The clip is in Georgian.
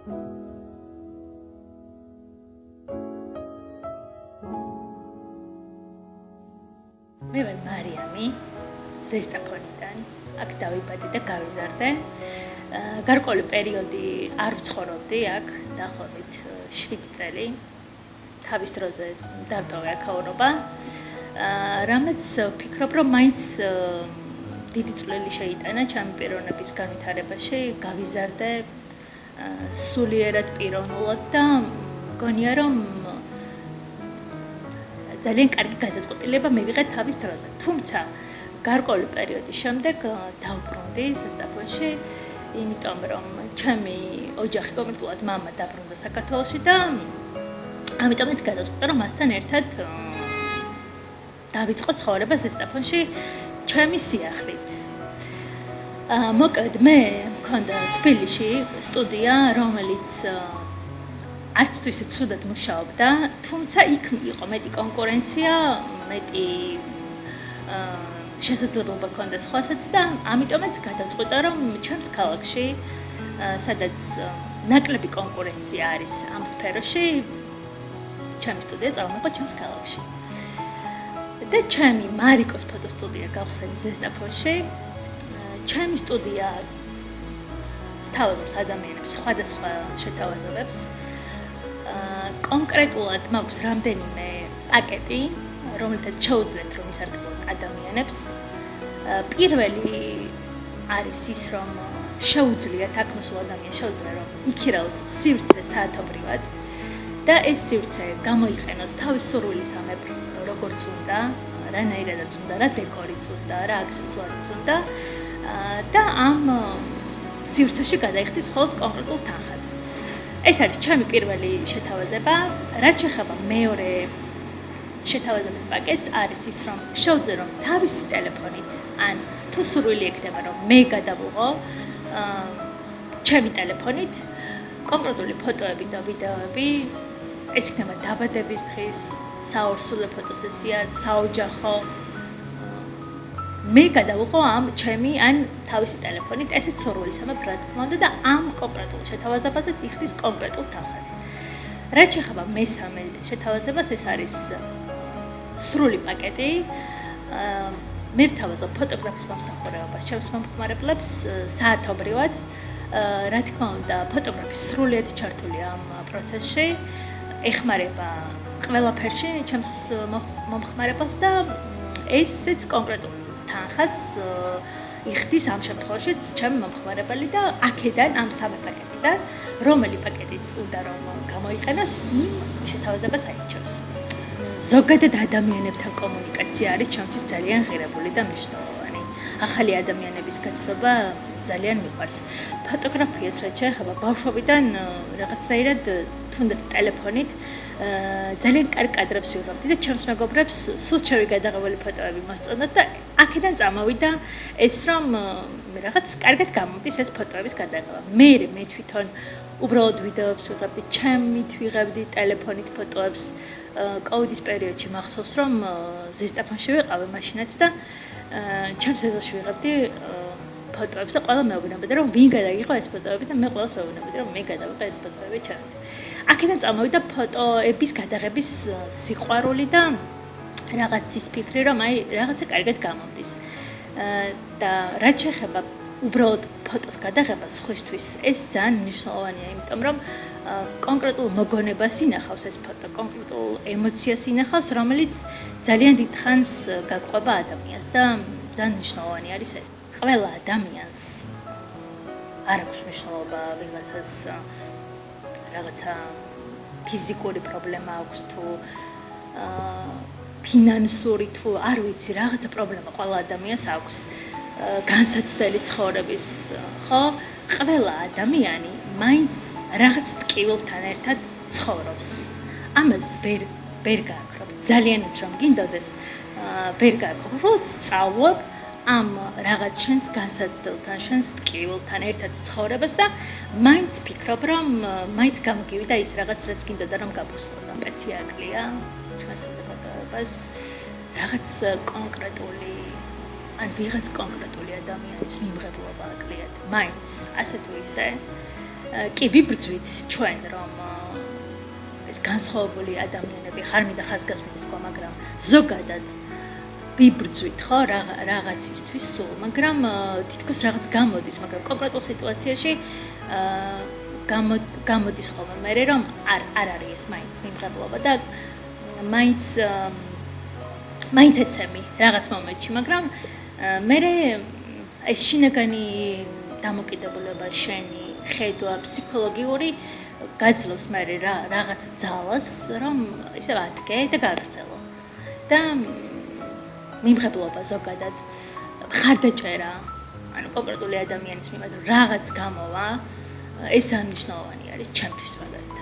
მე ვარ მარიამი ზესტაფონიდან, აქ დავიბადე და გავიზარდე. გარკვეული პერიოდი არ ვცხოვრობდი აქ, დაახლოებით 7 წელი. თავის დროზე დავტოვე აქაურობა. რამაც ვფიქრობ, რომ მაინც დიდი წვლილი შეიტანა ჩემი პიროვნების განვითარებაში, გავიზარდე სულიერად პიროვნულად და მგონია, რომ ძალიან კარგი გადაწყვეტილება მივიღე თავის დროზე. თუმცა გარკვეული პერიოდის შემდეგ დავბრუნდი ზესტაფონში, იმიტომ რომ ჩემი ოჯახი კონკრეტულად მამა დაბრუნდა საქართველოში და ამიტომაც გადაწყვეტა, რომ მასთან ერთად დავიწყო ცხოვრება ზესტაფონში ჩემი სიახლით. მოკლედ მე მქონდა თბილისში სტუდია, რომელიც არც თუ ისე ცუდად მუშაობდა, თუმცა იქ იყო მეტი კონკურენცია, მეტი შესაძლებლობა ჰქონდა სხვასაც და ამიტომაც გადავწყვიტა, რომ ჩემს ქალაქში, სადაც ნაკლები კონკურენცია არის ამ სფეროში, ჩემი სტუდია წავმოყვა ჩემს ქალაქში. და ჩემი მარიკოს ფოტოსტუდია გავხსენე ზესტაფონში. ჩემი სტუდია სთავაზობს ადამიანებს სხვადასხვა შეთავაზებებს. კონკრეტულად მაქვს რამდენიმე პაკეტი, რომელთაც შეუძლიათ რომ ისარგებლონ ადამიანებს. პირველი არის ის, რომ შეუძლიათ აქ მოსულ ადამიანს შეუძლია რომ იქირაოს სივრცე საათობრივად და ეს სივრცე გამოიყენოს თავის სურვილისამებრ, როგორც უნდა, რანაირადაც უნდა, რა დეკორიც უნდა, რა აქსესუარიც უნდა და ამ სივრცეში გადაიხდის მხოლოდ კონკრეტულ თანხას. ეს არის ჩემი პირველი შეთავაზება. რაც შეეხება მეორე შეთავაზების პაკეტს, არის ის, რომ შეუძლია რომ თავისი ტელეფონით, ან თუ სურვილი ექნება, რომ მე გადავუღო ჩემი ტელეფონით კონკრეტული ფოტოები და ვიდეოები, ეს იქნება დაბადების დღის, საორსულე ფოტოსესია, საოჯახო. მე გადავუღო ამ ჩემი ან თავისი ტელეფონით, ესეც სურვილისამებრ რა თქმა უნდა და ამ კონკრეტულ შეთავაზებაზეც იხდის კონკრეტულ თანხას. რაც შეეხება მესამე შეთავაზებას, ეს არის სრული პაკეტი. მე ვთავაზობ ფოტოგრაფის მომსახურებას ჩემს მომხმარებლებს საათობრივად. რა თქმა უნდა, ფოტოგრაფი სრულიად ჩართულია ამ პროცესში, ეხმარება ყველაფერში ჩემს მომხმარებელს და ესეც კონკრეტულ თანხას იხდის ამ შემთხვევაშიც ჩემი მომხმარებელი და აქედან ამ სამი პაკეტიდან რომელი პაკეტიც უნდა რომ გამოიყენოს იმ შეთავაზებას აირჩევს. ზოგადად ადამიანებთან კომუნიკაცია არის ჩემთვის ძალიან ღირებული და მნიშვნელოვანი. ახალი ადამიანების გაცნობა ძალიან მიყვარს. ფოტოგრაფიას რაც შეეხება ბავშვობიდან რაღაცნაირად თუნდაც ტელეფონით ძალიან კარგ კადრებს ვიღებდი და ჩემს მეგობრებს სულ ჩემი გადაღებული ფოტოები მოსწონდათ და აქედან წამოვიდა ეს რომ რაღაც კარგად გამომდის ეს ფოტოების გადაღება. მე თვითონ უბრალოდ ვიდეოებს ვიღებდი, ჩემით ვიღებდი ტელეფონით ფოტოებს. კოვიდის პერიოდში მახსოვს რომ ზესტაფონში ვიყავე მაშინაც და ჩემს ეზოში ვიღებდი ფოტოებს და ყველა მეუბნებოდა რომ ვინ გადაიღო ეს ფოტოები და მე ყველას მეუბნებოდი რომ მე გადავიღე ეს ფოტოები ჩემით. აქედან წამოვიდა ფოტოების გადაღების სიყვარული და რაღაც ის ფიქრი რომ აი რაღაცა კარგად გამომდის. და რაც შეეხება უბრალოდ ფოტოს გადაღებას სხვისთვის, ეს ძალიან მნიშვნელოვანია, იმიტომ რომ კონკრეტულ მოგონებას ინახავს ეს ფოტო, კონკრეტულ ემოციას ინახავს, რომელიც ძალიან დიდ ხანს გაყვება ადამიანს და ძალიან მნიშვნელოვანი არის ეს. ყველა ადამიანს არ აქვს მნიშვნელობა ვიღაცას რაღაცა ფიზიკური პრობლემა აქვს თუ ფინანსური თუ არ ვიცი რაღაცა პრობლემა ყველა ადამიანს აქვს განსაცდელი ცხოვრების ხო ყველა ადამიანი მაინც რაღაც ტკივილთან ერთად ცხოვრობს ამას ვერ გააკრობ ძალიანაც რომ გინდოდეს ვერ გააკრობ უბრალოდ სწავლობ ამ რაღაც შენს განსაცდელთან, შენს ტკივილთან ერთად ცხოვრებას და მაინც ფიქრობ, რომ მაინც გამოგივიდა ის რაღაც, რაც გინდოდა რომ გაბუსლო. პეციაკლია ჩვენს ფოტოებას რაღაც კონკრეტული ან ვიღაც კონკრეტული ადამიანის მიმღებლობა აკლიათ. მაინც ასე თუ ისე კი ვიბრძვით ჩვენ რომ ეს განსხვავებული ადამიანები ხარ მინდა ხაზგასმით თქვა, მაგრამ ზოგადად ვიბრძვით ხო რაღაცისთვის სულ, მაგრამ თითქოს რაღაც გამოდის, მაგრამ კონკრეტულ სიტუაციაში გამოდის ხოლმე მე რომ არ არის ეს მაინც მიმღებლობა და მაინც ეცემი რაღაც მომენტში, მაგრამ მე ეს შინაგანი დამოკიდებულება შენი ხედვა ფსიქოლოგიური გაძლევს მე რაღაც ძალას, რომ ისე ვადგე და გაგრძელო. და მიმღებლობა ზოგადად მხარდაჭერა, ანუ კონკრეტული ადამიანის მიმართ რაღაც გამოვა, ეს მნიშვნელოვანი არის ჩემთვის მაგალითად.